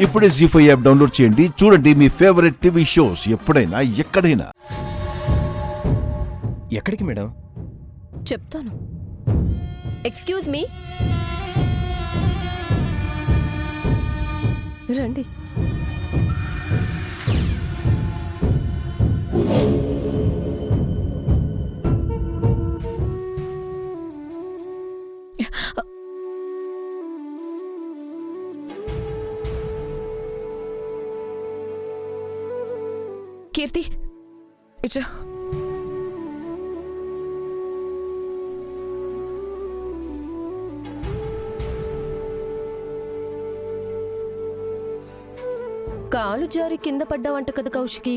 ఇప్పుడే జీ5 app download చేయండి. చూడండి మీ ఫేవరెట్ టీవీ షోస్ ఎప్పుడైనా ఎక్కడైనా. ఎక్కడికి మేడం? చెప్తాను. ఎక్స్క్యూజ్ మీ, రండి. కీర్తి, ఇట్రా. కాలు జారి కింద పడ్డావంట కదా కౌశికి,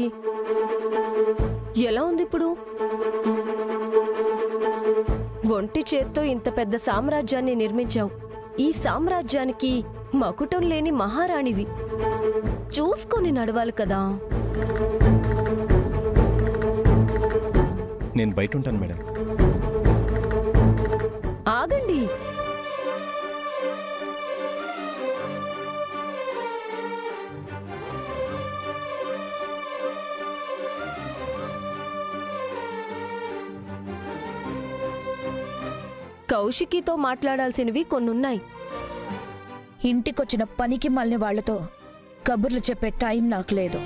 ఎలా ఉంది ఇప్పుడు? ఒంటి చేత్తో ఇంత పెద్ద సామ్రాజ్యాన్ని నిర్మించావు. ఈ సామ్రాజ్యానికి మకుటం లేని మహారాణివి. చూసుకొని నడవాలి కదా. నేను బయట ఉంటాను మేడం. ఆగండి. కౌశికితో మాట్లాడాల్సినవి కొన్నున్నాయి. ఇంటికొచ్చిన పనికి మళ్ళీ వాళ్లతో కబుర్లు చెప్పే టైం నాకు లేదు.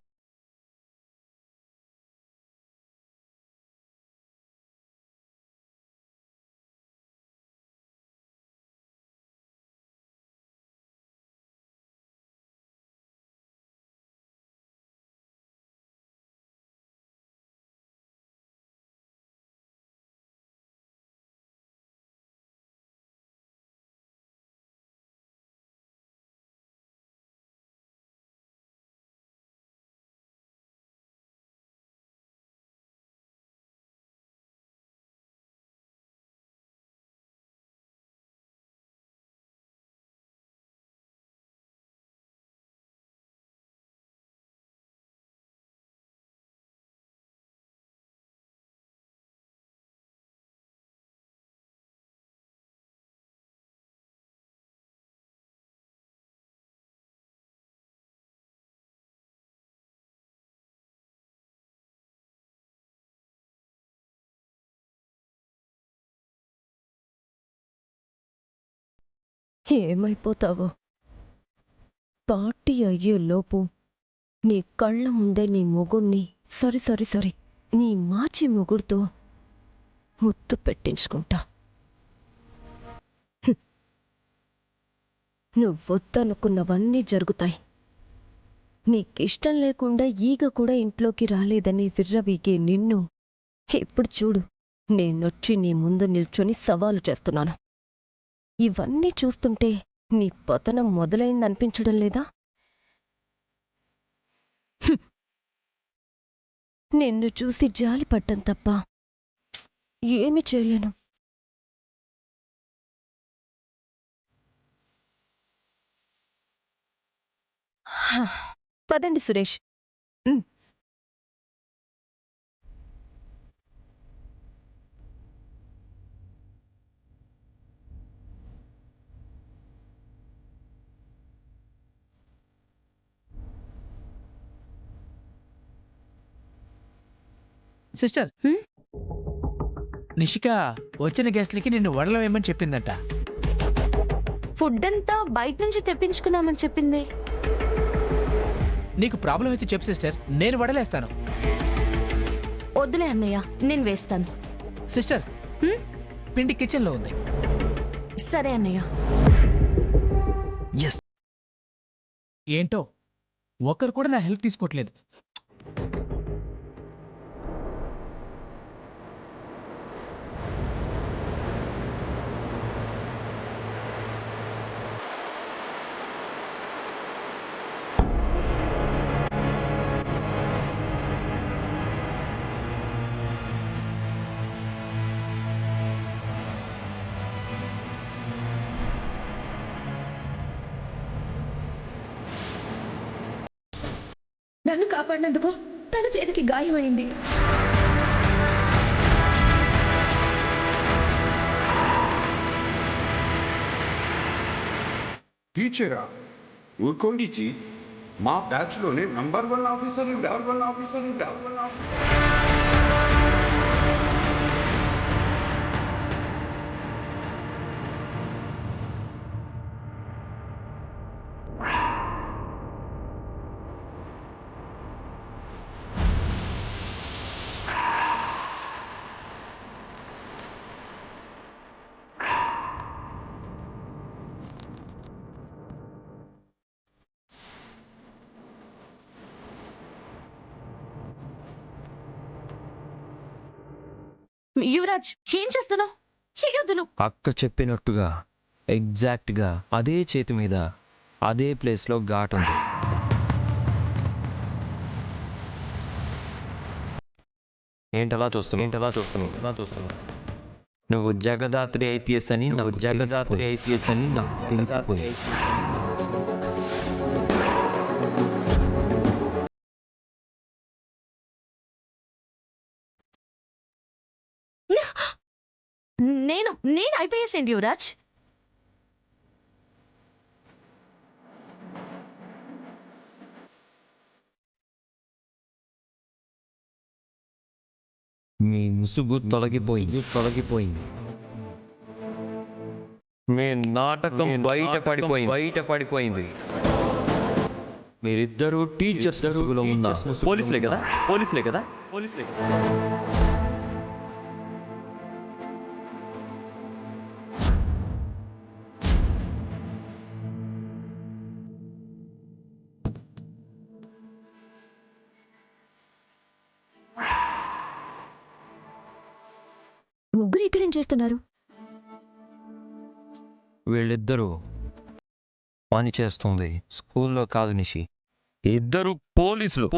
ఏమైపోతావో? పార్టీ అయ్యేలోపు నీ కళ్ళ ముందే నీ మొగుణ్ణి, సరి నీ మాచి మొగుడుతో ముద్దు పెట్టించుకుంటా. నువ్వొద్దనుకున్నవన్నీ జరుగుతాయి. నీకిష్టం లేకుండా ఈగ కూడా ఇంట్లోకి రాలేదని విర్రవీగే నిన్ను ఇప్పుడు చూడు, నేనొచ్చి నీ ముందు నిల్చొని సవాలు చేస్తున్నాను. ఇవన్నీ చూస్తుంటే నీ పతనం మొదలైందనిపించడం లేదా? నిన్ను చూసి జాలిపడ్డం తప్ప ఏమి చేయలేను. పదండి సురేష్. సిస్టర్, నిషిక వచ్చిన గెస్ట్లకి నిన్ను వడలు వేయమని చెప్పిందట. ఫుడ్ అంతా బయట నుంచి తెప్పించుకున్నామని చెప్పింది. నీకు ప్రాబ్లం అయితే చెప్పు సిస్టర్, నేను వడలేస్తాను. వద్దులే అన్నయ్య, నేను వేస్తాను. సిస్టర్, పిండి కిచెన్లో ఉంది. సరే అన్నయ్య. ఏంటో ఒక్కరు కూడా నా హెల్ప్ తీసుకోవట్లేదు. నన్ను కాపాడినందుకు తన చేతికి గాయమైంది. టీచరా ఊరుకోండి జీ, మా బ్యాచ్లోనే నంబర్ 1 ఆఫీసర్. యువరాజ్, ఏం చేస్తున్నావు? చెయ్యొద్దు నువ్వు. అక్క చెప్పినట్టుగా ఎగ్జాక్ట్గా అదే చేతి మీద అదే ప్లేస్లో ఘాట్ ఉంది. ఏంటలా చూస్తున్నావు? నువ్వు జగదాత్రి ఐపీఎస్ అని నాకు తెలిసిపోయింది. నేను ఐపీఎస్ ఏంటి యువరాజ్? మీ ముసుగు తొలగిపోయింది. మీ నాటకం బయటపడిపోయింది. మీరిద్దరూ టీచర్స్ ముసుగులో ఉన్న పోలీసులే కదా? ముగ్గురు ఇక్కడేం చేస్తున్నారు? వీళ్ళిద్దరూ పని చేస్తుంది స్కూల్లో కాదు నిషి. ఇద్దరు పోలీసులు.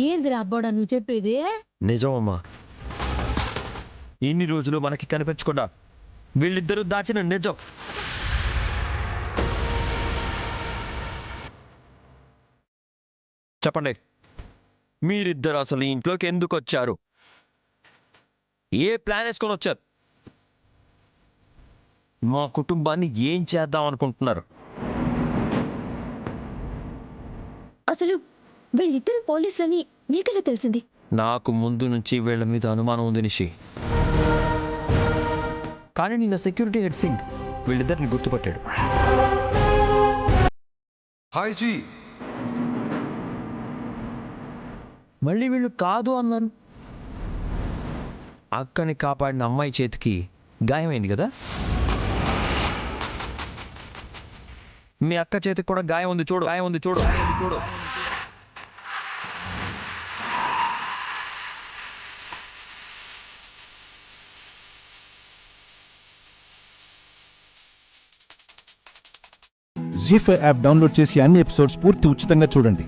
ఏందిరా అబ్బోడా నువ్వు చెప్పేది? నిజమమ్మా. ఇన్ని రోజులు మనకి కనిపించకుండా వీళ్ళిద్దరూ దాచిన నిజం. చెప్పండి, మీరిద్దరు అసలు ఈ ఇంట్లోకి ఎందుకు వచ్చారు? ఏ ప్లాన్ వేసుకొని వచ్చారు? మా కుటుంబాన్ని ఏం చేద్దాం అనుకుంటున్నారు? అసలు వీళ్ళిద్దరు పోలీసులని మీకెలా తెలిసింది? నాకు ముందు నుంచి వీళ్ళ మీద అనుమానం ఉంది నిషి. కానీ నిన్న సెక్యూరిటీ హెడ్ సింగ్ వీళ్ళిద్దరిని గుర్తుపట్టాడు. Hi G. మళ్ళీ వీళ్ళు కాదు అన్నారు. అక్కని కాపాడిన అమ్మాయి చేతికి గాయమైంది కదా? మీ అక్క చేతికి కూడా గాయం ఉంది చూడు. జీ5 యాప్ డౌన్లోడ్ చేసి అన్ని ఎపిసోడ్స్ పూర్తి ఉచితంగా చూడండి.